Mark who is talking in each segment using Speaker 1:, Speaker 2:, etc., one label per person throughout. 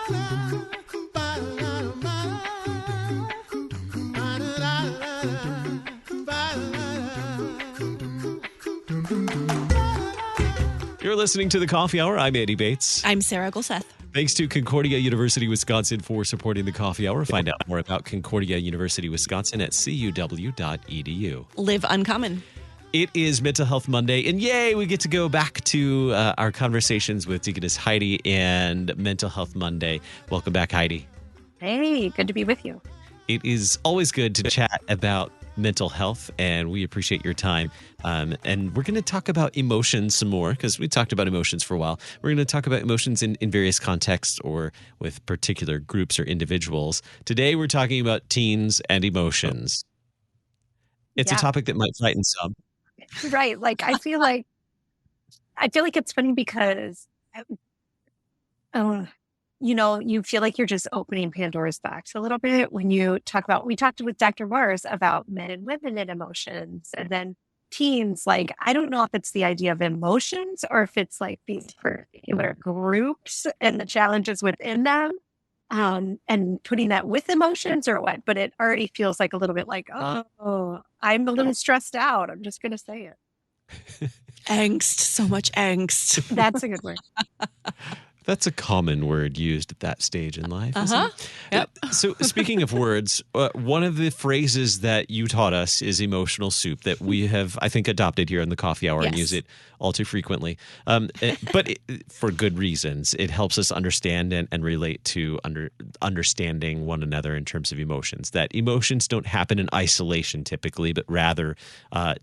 Speaker 1: You're listening to The Coffee Hour. I'm Andy Bates.
Speaker 2: I'm Sarah Gulseth.
Speaker 1: Thanks to Concordia University, Wisconsin for supporting The Coffee Hour. Find out more about Concordia University, Wisconsin at cuw.edu.
Speaker 2: Live uncommon.
Speaker 1: It is Mental Health Monday, and yay, we get to go back to our conversations with Deaconess Heidi and Mental Health Monday. Welcome back, Heidi.
Speaker 3: Hey, good to be with you.
Speaker 1: It is always good to chat about mental health, and we appreciate your time. And we're going to talk about emotions some more, because we talked about emotions for a while. We're going to talk about emotions in various contexts or with particular groups or individuals. Today, we're talking about teens and emotions. It's a topic that might frighten some.
Speaker 3: Right. I feel like it's funny because, you feel like you're just opening Pandora's box a little bit when you talk about, we talked with Dr. Mars about men and women and emotions, and then teens, I don't know if it's the idea of emotions or if it's these particular groups and the challenges within them, and putting that with emotions or what, but it already feels like a little bit oh, I'm a little stressed out. I'm just going to say it.
Speaker 2: Angst, so much angst.
Speaker 3: That's a good word.
Speaker 1: That's a common word used at that stage in life.
Speaker 2: Uh-huh. Yep.
Speaker 1: So speaking of words, one of the phrases that you taught us is emotional soup that we have, I think, adopted here in the Coffee Hour and use it all too frequently. But for good reasons. It helps us understand and relate to understanding one another in terms of emotions. That emotions don't happen in isolation typically, but rather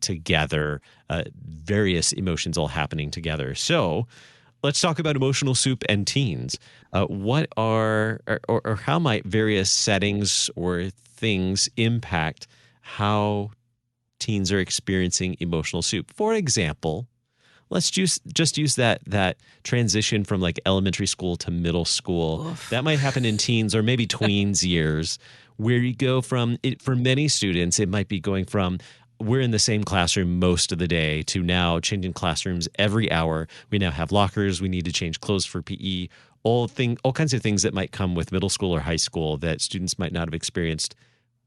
Speaker 1: together, various emotions all happening together. So let's talk about emotional soup and teens. What are or how might various settings or things impact how teens are experiencing emotional soup? For example, let's just use that transition from elementary school to middle school. Oof. That might happen in teens or maybe tweens years, where you go from it. For many students, it might be going from we're in the same classroom most of the day to now changing classrooms every hour. We now have lockers. We need to change clothes for PE, all kinds of things that might come with middle school or high school that students might not have experienced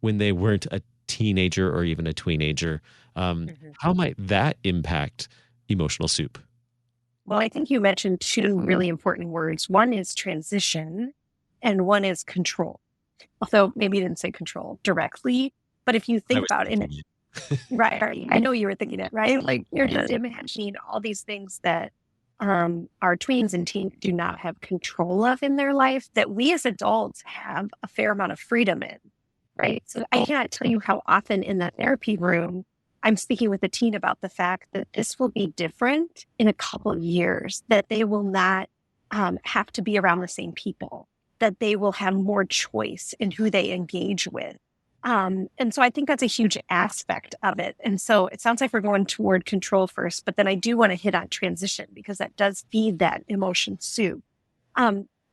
Speaker 1: when they weren't a teenager or even a tweenager. How might that impact emotional soup?
Speaker 3: Well, I think you mentioned two really important words. One is transition and one is control. Although maybe you didn't say control directly, but if you think about it, right. I know you were thinking it, right? You're just imagining all these things that our tweens and teens do not have control of in their life that we as adults have a fair amount of freedom in, right? So I can't tell you how often in the therapy room I'm speaking with a teen about the fact that this will be different in a couple of years, that they will not have to be around the same people, that they will have more choice in who they engage with. And so I think that's a huge aspect of it. And so it sounds like we're going toward control first, but then I do want to hit on transition because that does feed that emotion soup.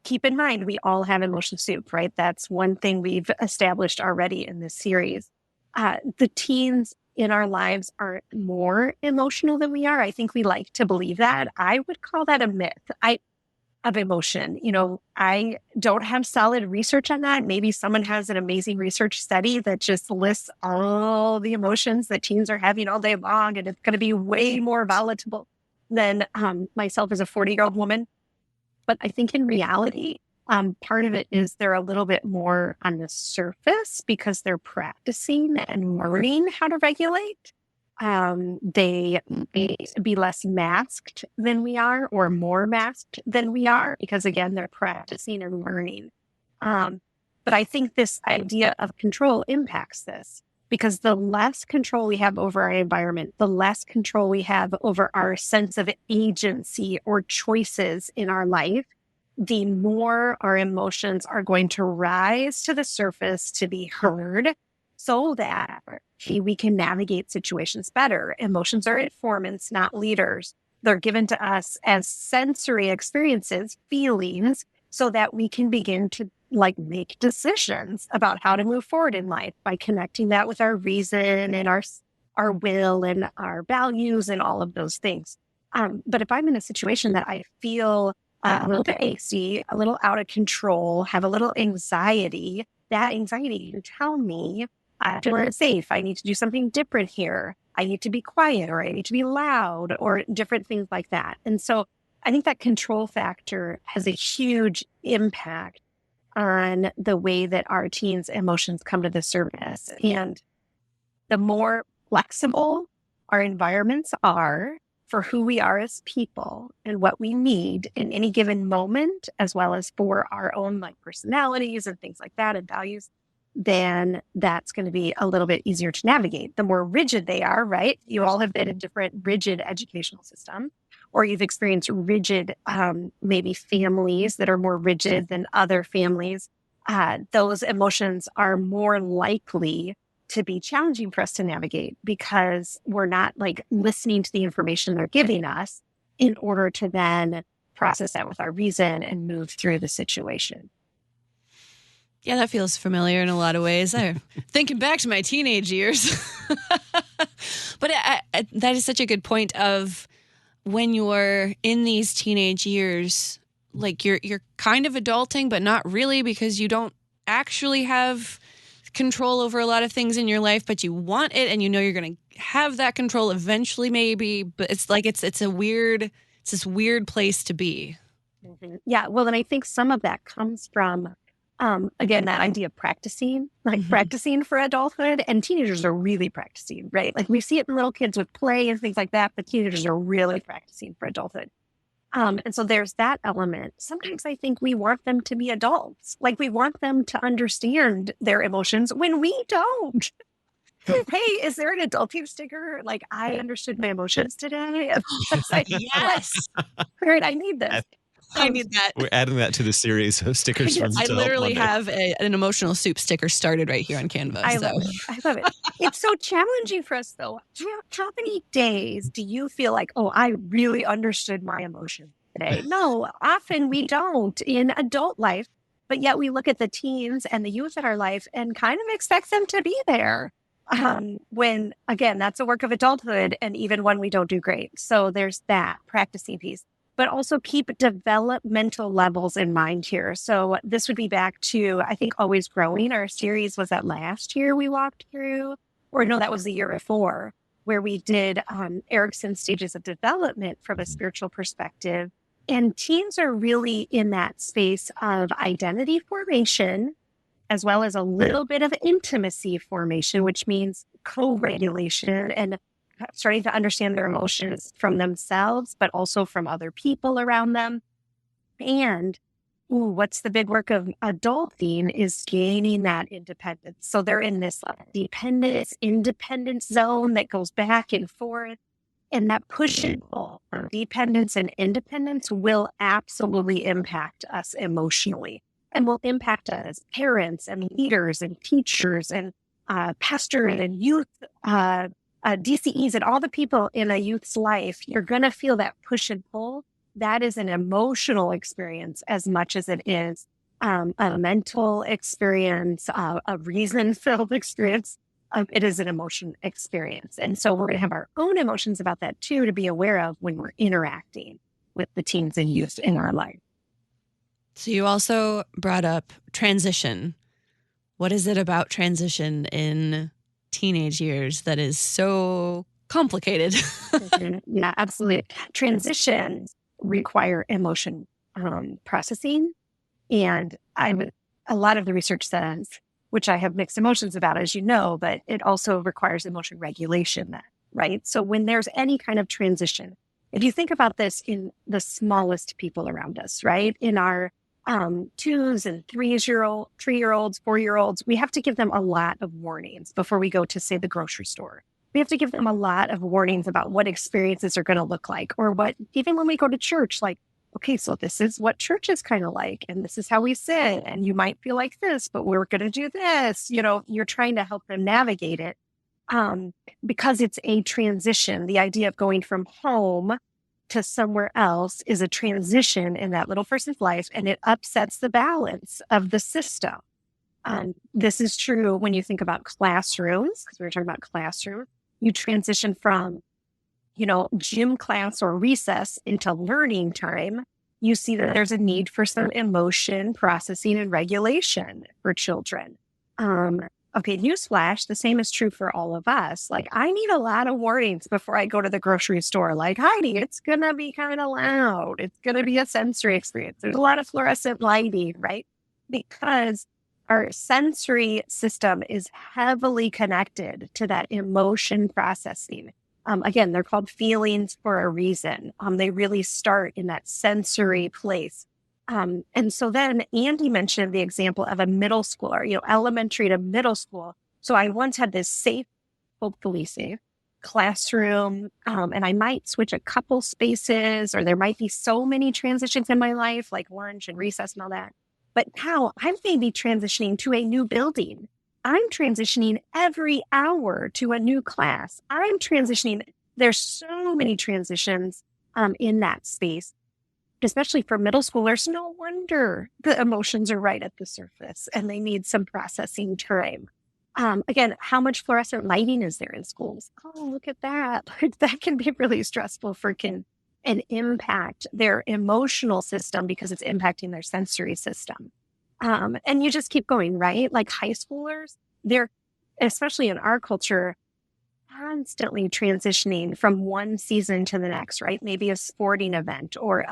Speaker 3: Keep in mind, we all have emotion soup, right? That's one thing we've established already in this series. The teens in our lives are more emotional than we are. I think we like to believe that. I would call that a myth. Of emotion. I don't have solid research on that. Maybe someone has an amazing research study that just lists all the emotions that teens are having all day long, and it's going to be way more volatile than myself as a 40-year-old woman. But I think in reality, part of it is they're a little bit more on the surface because they're practicing and learning how to regulate. They may be less masked than we are or more masked than we are because, again, they're practicing and learning. But I think this idea of control impacts this because the less control we have over our environment, the less control we have over our sense of agency or choices in our life, the more our emotions are going to rise to the surface to be heard so that we can navigate situations better. Emotions are informants, not leaders. They're given to us as sensory experiences, feelings, so that we can begin to make decisions about how to move forward in life by connecting that with our reason and our will and our values and all of those things. But if I'm in a situation that I feel a little bit angsty, a little out of control, have a little anxiety, that anxiety can tell me I feel unsafe. I need to do something different here. I need to be quiet, or I need to be loud, or different things like that. And so I think that control factor has a huge impact on the way that our teens' emotions come to the surface. And the more flexible our environments are for who we are as people and what we need in any given moment, as well as for our own like personalities and things like that and values, then that's going to be a little bit easier to navigate. The more rigid they are, right? You all have been in different rigid educational systems, or you've experienced rigid, maybe families that are more rigid than other families. Those emotions are more likely to be challenging for us to navigate because we're not like listening to the information they're giving us in order to then process that with our reason and move through the situation.
Speaker 2: Yeah, that feels familiar in a lot of ways. I'm thinking back to my teenage years. But that is such a good point of when you're in these teenage years, like you're kind of adulting, but not really, because you don't actually have control over a lot of things in your life, but you want it, and you know you're going to have that control eventually, maybe. But it's like it's this weird place to be.
Speaker 3: Mm-hmm. Yeah, well, and I think some of that comes from again, that idea of practicing, like practicing for adulthood, and teenagers are really practicing, right? Like we see it in little kids with play and things like that, but teenagers are really practicing for adulthood. And so there's that element. Sometimes I think we want them to be adults. Like we want them to understand their emotions when we don't. Hey, is there an adulting sticker? Like I understood my emotions today.
Speaker 2: Yes.
Speaker 3: Great, I need this.
Speaker 2: I need that.
Speaker 1: We're adding that to the series of stickers from
Speaker 2: I
Speaker 1: To Help
Speaker 2: literally
Speaker 1: Monday.
Speaker 2: have an emotional soup sticker started right here on Canva.
Speaker 3: I love it. It's so challenging for us, though. How many days do you feel like, oh, I really understood my emotions today? No, often we don't in adult life, but yet we look at the teens and the youth in our life and kind of expect them to be there. When, again, that's a work of adulthood, and even when we don't do great. So there's that practicing piece. But also keep developmental levels in mind here. So this would be back to, I think, Always Growing. Our series was that last year we walked through, or no, that was the year before, where we did Erickson's stages of development from a spiritual perspective. And teens are really in that space of identity formation, as well as a little bit of intimacy formation, which means co-regulation and starting to understand their emotions from themselves, but also from other people around them. And what's the big work of adulting is gaining that independence. So they're in this dependence, independence zone that goes back and forth. And that push and pull of dependence and independence will absolutely impact us emotionally, and will impact us as parents and leaders and teachers and pastors and youth DCEs and all the people in a youth's life. You're going to feel that push and pull. That is an emotional experience as much as it is a mental experience, a reason-filled experience. It is an emotion experience. And so we're going to have our own emotions about that too, to be aware of when we're interacting with the teens and youth in our life.
Speaker 2: So you also brought up transition. What is it about transition in teenage years that is so complicated?
Speaker 3: Yeah, absolutely. Transitions require emotion processing. And a lot of the research says, which I have mixed emotions about, as you know, but it also requires emotion regulation, right? So when there's any kind of transition, if you think about this in the smallest people around us, right? In our 2s and 3-year-olds, 4-year-olds, we have to give them a lot of warnings before we go to, say, the grocery store. We have to give them a lot of warnings about what experiences are going to look like, or what, even when we go to church, like, okay, so this is what church is kind of like, and this is how we sit, and you might feel like this, but we're going to do this. You know, you're trying to help them navigate it because it's a transition. The idea of going from home to somewhere else is a transition in that little person's life, and it upsets the balance of the system. This is true when you think about classrooms, because we were talking about classroom. You transition from, gym class or recess into learning time. you see that there's a need for some emotion processing and regulation for children. Okay, newsflash, the same is true for all of us. Like, I need a lot of warnings before I go to the grocery store. Like, Heidi, it's going to be kind of loud. It's going to be a sensory experience. There's a lot of fluorescent lighting, right? Because our sensory system is heavily connected to that emotion processing. Again, they're called feelings for a reason. They really start in that sensory place. And so then Andy mentioned the example of a middle schooler, elementary to middle school. So I once had this safe, hopefully safe, classroom, and I might switch a couple spaces, or there might be so many transitions in my life, like lunch and recess and all that. But now I'm maybe transitioning to a new building. I'm transitioning every hour to a new class. I'm transitioning. There's so many transitions in that space. Especially for middle schoolers, no wonder the emotions are right at the surface and they need some processing time. Again, how much fluorescent lighting is there in schools? Oh, look at that. That can be really stressful for kids and impact their emotional system because it's impacting their sensory system. And you just keep going, right? Like high schoolers, they're, especially in our culture, constantly transitioning from one season to the next, right? Maybe a sporting event or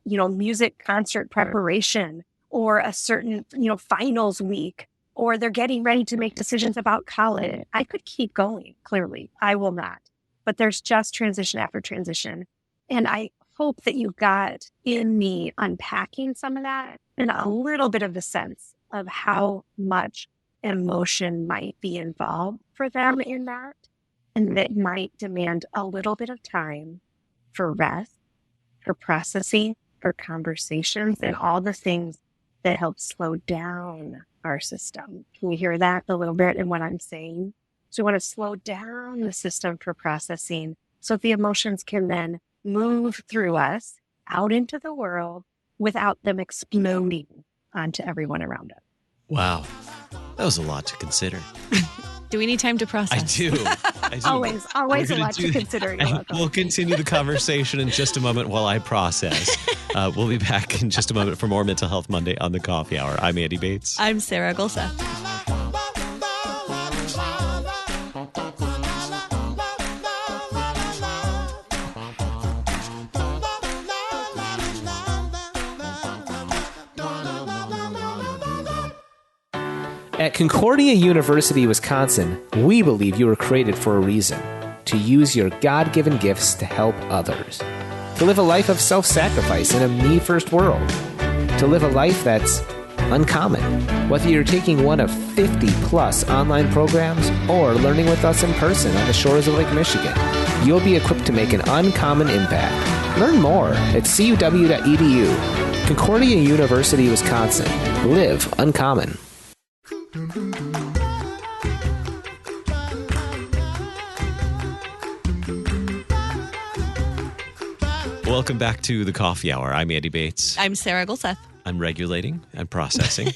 Speaker 3: music concert preparation or a certain, finals week, or they're getting ready to make decisions about college. I could keep going, clearly. I will not. But there's just transition after transition. And I hope that you got in me unpacking some of that and a little bit of the sense of how much emotion might be involved for them in that. And that might demand a little bit of time for rest, for processing, for conversations, and all the things that help slow down our system. Can you hear that a little bit in what I'm saying? So we want to slow down the system for processing so the emotions can then move through us out into the world without them exploding onto everyone around us.
Speaker 1: Wow. That was a lot to consider.
Speaker 2: Do we need time to process?
Speaker 1: I do.
Speaker 3: Always a lot to consider.
Speaker 1: We'll continue the conversation in just a moment while I process. We'll be back in just a moment for more Mental Health Monday on the Coffee Hour. I'm Andy Bates.
Speaker 2: I'm Sarah Gulseth.
Speaker 4: At Concordia University, Wisconsin, we believe you were created for a reason, to use your God-given gifts to help others, to live a life of self-sacrifice in a me-first world, to live a life that's uncommon. Whether you're taking one of 50-plus online programs or learning with us in person on the shores of Lake Michigan, you'll be equipped to make an uncommon impact. Learn more at cuw.edu. Concordia University, Wisconsin. Live uncommon.
Speaker 1: Welcome back to the Coffee Hour. I'm Andy Bates.
Speaker 2: I'm Sarah Gulseth.
Speaker 1: I'm regulating. I'm processing.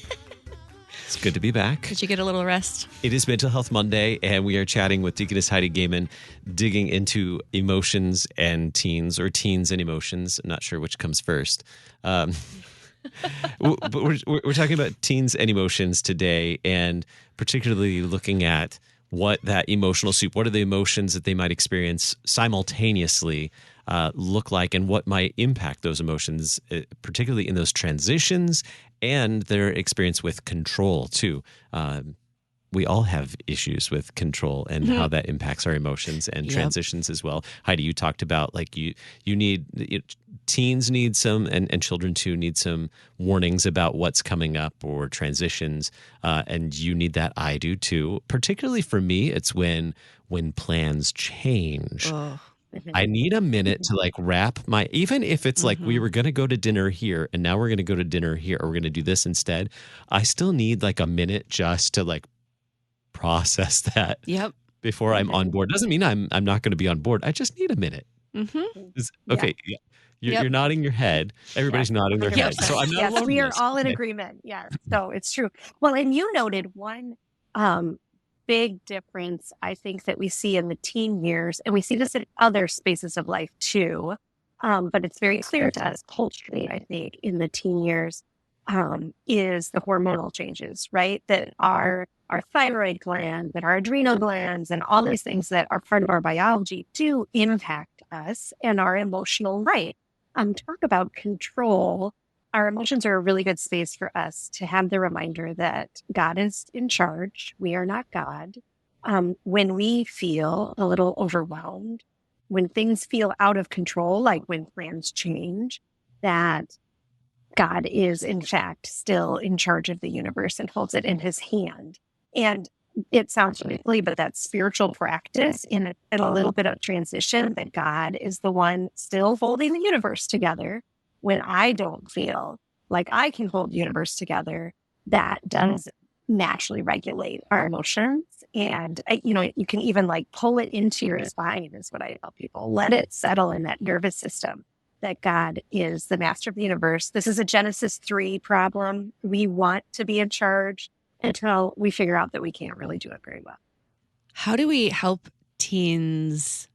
Speaker 1: It's good to be back.
Speaker 2: Did you get a little rest?
Speaker 1: It is Mental Health Monday, and we are chatting with Deaconess Heidi Goehmann, digging into emotions and teens, or teens and emotions. I'm not sure which comes first. But we're talking about teens and emotions today, and particularly looking at what that emotional soup, what are the emotions that they might experience simultaneously look like, and what might impact those emotions, particularly in those transitions and their experience with control too. We all have issues with control and how that impacts our emotions and transitions as well. Heidi, you talked about like you need teens need some, and children too need some warnings about what's coming up or transitions, and you need that. I do too. Particularly for me, it's when plans change. Oh. I need a minute to like wrap my, even if it's like we were going to go to dinner here and now we're going to go to dinner here, or we're going to do this instead. I still need like a minute just to like process that before I'm on board. Doesn't mean I'm not going to be on board. I just need a minute. Okay. Yeah. You're nodding your head. Everybody's nodding their head. So I'm not alone.
Speaker 3: We are all in agreement. Yeah. So it's true. Well, and you noted one big difference, I think, that we see in the teen years, and we see this in other spaces of life too, but it's very clear to us culturally, I think, in the teen years, is the hormonal changes, right? That our thyroid gland, that our adrenal glands, and all these things that are part of our biology do impact us and our emotional life. Talk about control. Our emotions are a really good space for us to have the reminder that God is in charge. We are not God. When we feel a little overwhelmed, when things feel out of control, like when plans change, that God is in fact still in charge of the universe and holds it in his hand. And it sounds silly, but that's spiritual practice in a little bit of transition, that God is the one still holding the universe together. When I don't feel like I can hold the universe together, that does naturally regulate our emotions. And, you can even like pull it into your spine is what I tell people. Let it settle in that nervous system, that God is the master of the universe. This is a Genesis 3 problem. We want to be in charge until we figure out that we can't really do it very well.
Speaker 2: How do we help teens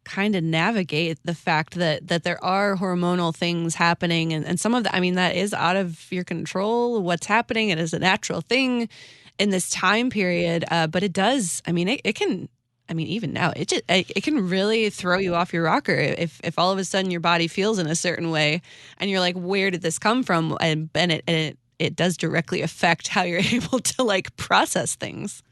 Speaker 2: kind of navigate the fact that there are hormonal things happening, and some of that, I mean, that is out of your control, what's happening. It is a natural thing in this time period, but it does, I mean, it can, I mean, even now, it can really throw you off your rocker if all of a sudden your body feels in a certain way and you're like, where did this come from? And it does directly affect how you're able to like process things.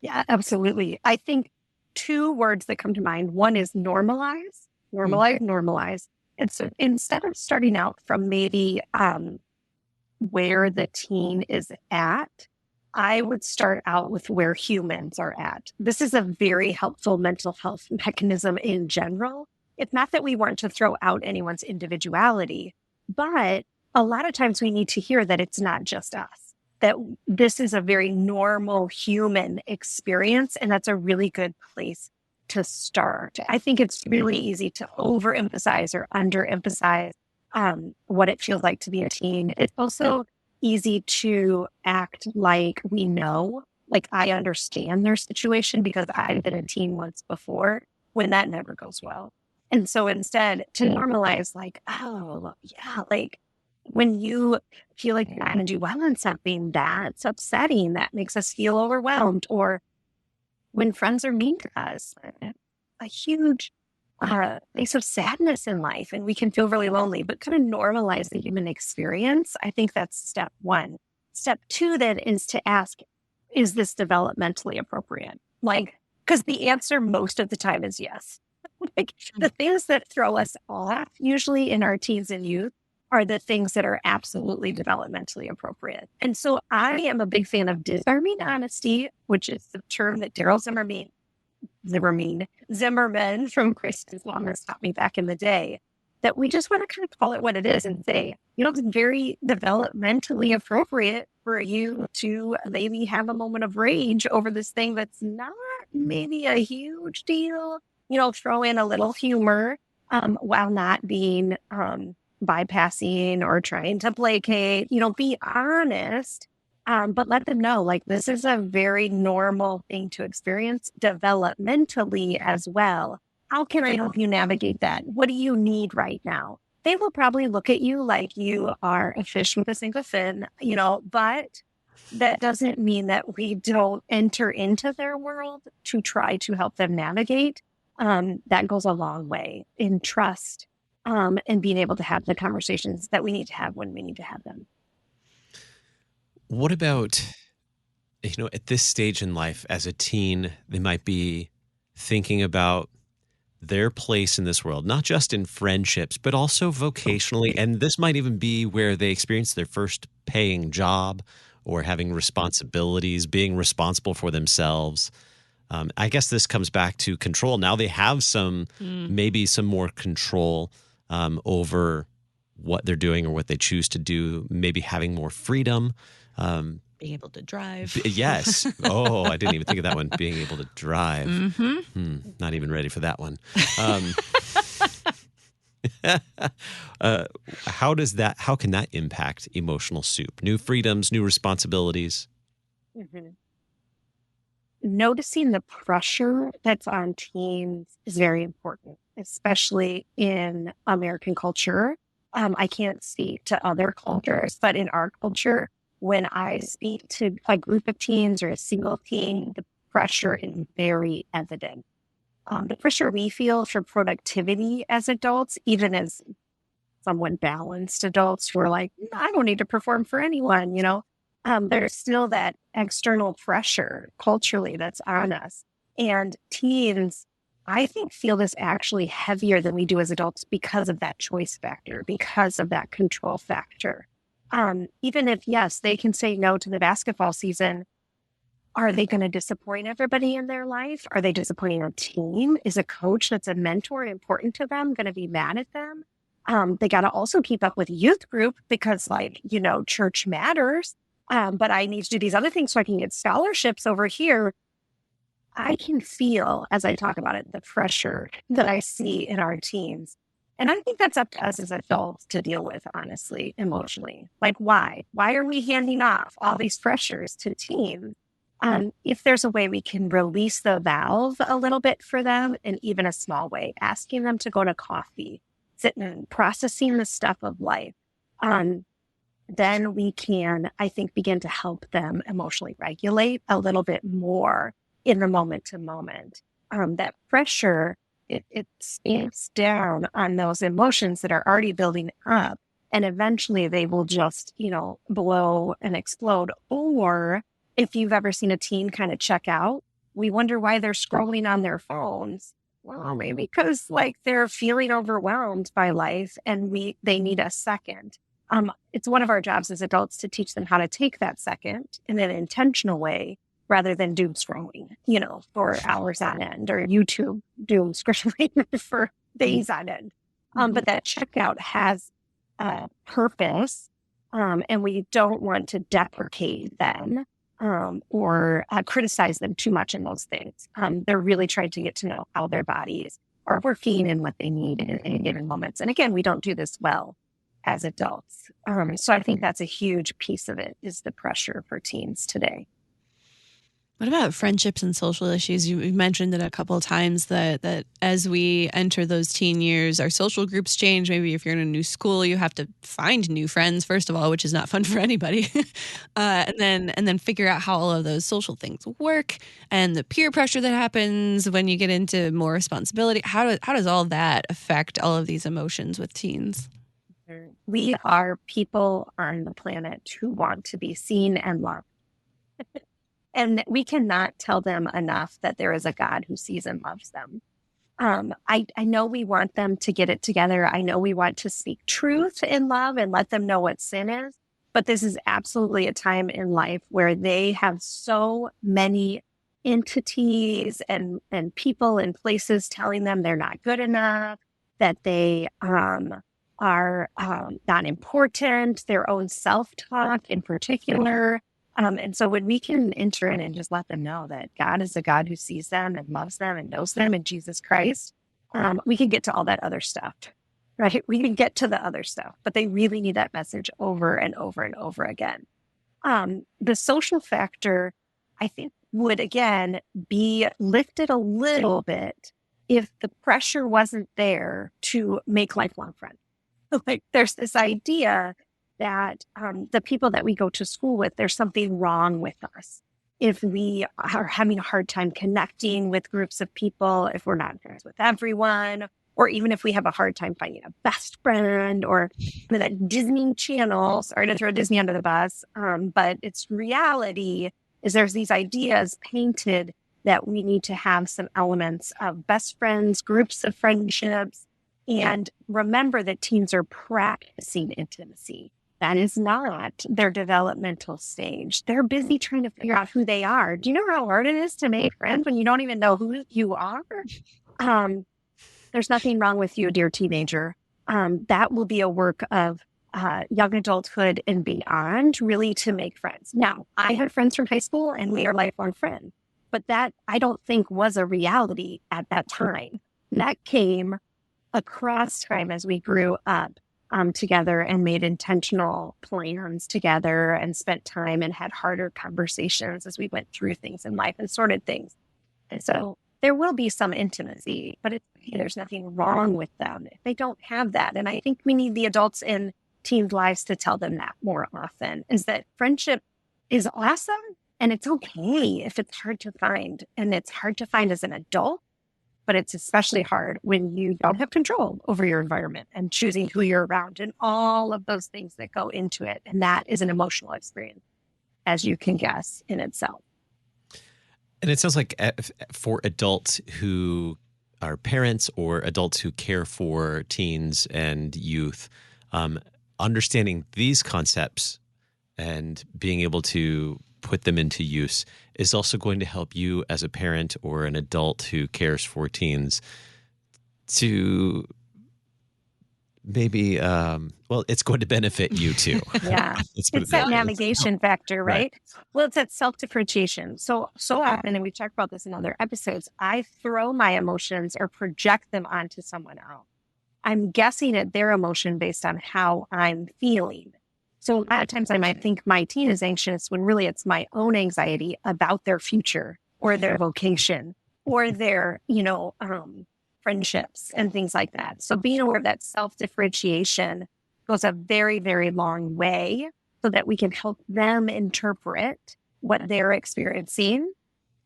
Speaker 3: Yeah, absolutely. I think 2 words that come to mind. One is normalize, normalize. And so instead of starting out from maybe where the teen is at, I would start out with where humans are at. This is a very helpful mental health mechanism in general. It's not that we want to throw out anyone's individuality, but a lot of times we need to hear that it's not just us, that this is a very normal human experience. And that's a really good place to start. I think it's really easy to overemphasize or underemphasize what it feels like to be a teen. It's also easy to act like we know, like I understand their situation because I've been a teen once before, when that never goes well. And so instead to normalize like, oh, yeah, like when you feel like you're not going to do well on something, that's upsetting. That makes us feel overwhelmed. Or when friends are mean to us, a huge place of sadness in life, and we can feel really lonely, but kind of normalize the human experience. I think that's step 1. Step 2 then is to ask, is this developmentally appropriate? Like, because the answer most of the time is yes. Like the things that throw us off usually in our teens and youth are the things that are absolutely developmentally appropriate. And so I am a big fan of disarming honesty, which is the term that Daryl Zimmerman from Christian Wellness taught me back in the day, that we just want to kind of call it what it is and say, it's very developmentally appropriate for you to maybe have a moment of rage over this thing that's not maybe a huge deal. Throw in a little humor while not being bypassing or trying to placate, be honest, but let them know, like, this is a very normal thing to experience developmentally as well. How can I help you navigate that? What do you need right now? They will probably look at you like you are a fish with a single fin, but that doesn't mean that we don't enter into their world to try to help them navigate. That goes a long way in trust. And being able to have the conversations that we need to have when we need to have them.
Speaker 1: What about, at this stage in life as a teen, they might be thinking about their place in this world, not just in friendships, but also vocationally. And this might even be where they experience their first paying job or having responsibilities, being responsible for themselves. I guess this comes back to control. Now they have maybe some more control over what they're doing or what they choose to do, maybe having more freedom.
Speaker 2: Being able to drive.
Speaker 1: Yes. Oh, I didn't even think of that one, being able to drive. Mm-hmm. Not even ready for that one. How can that impact emotional soup? New freedoms, new responsibilities?
Speaker 3: Mm-hmm. Noticing the pressure that's on teens is very important. especially in American culture. I can't speak to other cultures, but in our culture, when I speak to a group of teens or a single teen, the pressure is very evident. The pressure we feel for productivity as adults, even as somewhat balanced adults who are like, I don't need to perform for anyone, there's still that external pressure culturally that's on us. And teens, I think, feel this actually heavier than we do as adults because of that choice factor, because of that control factor. Even if, yes, they can say no to the basketball season, are they going to disappoint everybody in their life? Are they disappointing a team? Is a coach that's a mentor important to them going to be mad at them? They got to also keep up with youth group because, church matters. But I need to do these other things so I can get scholarships over here. I can feel, as I talk about it, the pressure that I see in our teens. And I think that's up to us as adults to deal with, honestly, emotionally. Like, why? Why are we handing off all these pressures to teens? If there's a way we can release the valve a little bit for them, in even a small way, asking them to go to coffee, sitting and processing the stuff of life, then we can, I think, begin to help them emotionally regulate a little bit more in the moment to moment. That pressure, it stamps down on those emotions that are already building up, and eventually they will just, blow and explode. Or if you've ever seen a teen kind of check out, we wonder why they're scrolling on their phones. Well, maybe because they're feeling overwhelmed by life and they need a second. It's one of our jobs as adults to teach them how to take that second in an intentional way rather than doom scrolling, for hours on end, or YouTube doom scrolling for days on end. But that checkout has a purpose, and we don't want to deprecate them or criticize them too much in those things. They're really trying to get to know how their bodies are working and what they need in given moments. And again, we don't do this well as adults. So I think that's a huge piece of it, is the pressure for teens today.
Speaker 2: What about friendships and social issues? You've mentioned it a couple of times that as we enter those teen years, our social groups change. Maybe if you're in a new school, you have to find new friends, first of all, which is not fun for anybody. and then figure out how all of those social things work, and the peer pressure that happens when you get into more responsibility. How does all that affect all of these emotions with teens?
Speaker 3: We are people on the planet who want to be seen and loved. And we cannot tell them enough that there is a God who sees and loves them. I know we want them to get it together. I know we want to speak truth in love and let them know what sin is. But this is absolutely a time in life where they have so many entities and people and places telling them they're not good enough, that they are not important, their own self-talk in particular. And so when we can enter in and just let them know that God is a God who sees them and loves them and knows them in Jesus Christ, we can get to all that other stuff, right? We can get to the other stuff, but they really need that message over and over and over again. The social factor, I think, would again be lifted a little bit if the pressure wasn't there to make lifelong friends. There's this idea that the people that we go to school with, there's something wrong with us. If we are having a hard time connecting with groups of people, if we're not friends with everyone, or even if we have a hard time finding a best friend, or that Disney Channel, sorry to throw Disney under the bus, but its reality is there's these ideas painted that we need to have some elements of best friends, groups of friendships, and remember that teens are practicing intimacy. That is not their developmental stage. They're busy trying to figure out who they are. Do you know how hard it is to make friends when you don't even know who you are? There's nothing wrong with you, dear teenager. That will be a work of young adulthood and beyond, really, to make friends. Now, I have friends from high school and we are lifelong friends, but that I don't think was a reality at that time. That came across time as we grew up together and made intentional plans together and spent time and had harder conversations as we went through things in life and sorted things. And so there will be some intimacy, but there's nothing wrong with them if they don't have that. And I think we need the adults in teens' lives to tell them that more often, is that friendship is awesome and it's okay if it's hard to find. And it's hard to find as an adult, but it's especially hard when you don't have control over your environment and choosing who you're around and all of those things that go into it. And that is an emotional experience, as you can guess, in itself.
Speaker 1: And it sounds like for adults who are parents or adults who care for teens and youth, understanding these concepts and being able to put them into use is also going to help you as a parent or an adult who cares for teens to maybe, it's going to benefit you too.
Speaker 3: Yeah. It's that navigation factor, right? Well, it's that self-differentiation. So often, and we've talked about this in other episodes, I throw my emotions or project them onto someone else. I'm guessing at their emotion based on how I'm feeling. So a lot of times I might think my teen is anxious when really it's my own anxiety about their future or their vocation or their, friendships and things like that. So being aware of that self-differentiation goes a very, very long way so that we can help them interpret what they're experiencing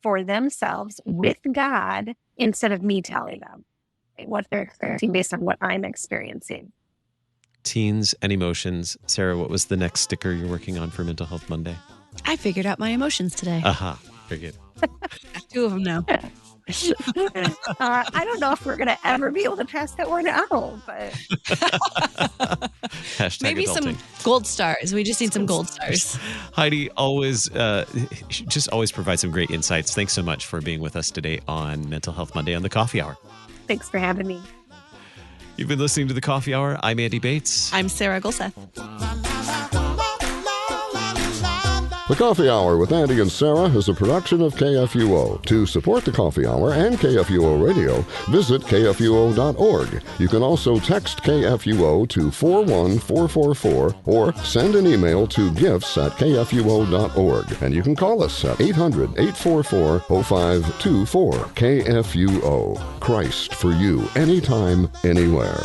Speaker 3: for themselves with God instead of me telling them what they're experiencing based on what I'm experiencing.
Speaker 1: Teens and emotions. Sarah, what was the next sticker you're working on for Mental Health Monday?
Speaker 2: I figured out my emotions today.
Speaker 1: Aha. Very good.
Speaker 2: 2 of them now.
Speaker 3: I don't know if we're going to ever be able to pass that one out, but
Speaker 2: maybe
Speaker 1: adulting.
Speaker 2: some gold stars. We just need some gold stars.
Speaker 1: Heidi always provides some great insights. Thanks so much for being with us today on Mental Health Monday on the Coffee Hour.
Speaker 3: Thanks for having me.
Speaker 1: You've been listening to the Coffee Hour. I'm Andy Bates.
Speaker 2: I'm Sarah Gulseth.
Speaker 5: The Coffee Hour with Andy and Sarah is a production of KFUO. To support the Coffee Hour and KFUO Radio, visit KFUO.org. You can also text KFUO to 41444 or send an email to gifts@KFUO.org. And you can call us at 800-844-0524. KFUO. Christ for you, anytime, anywhere.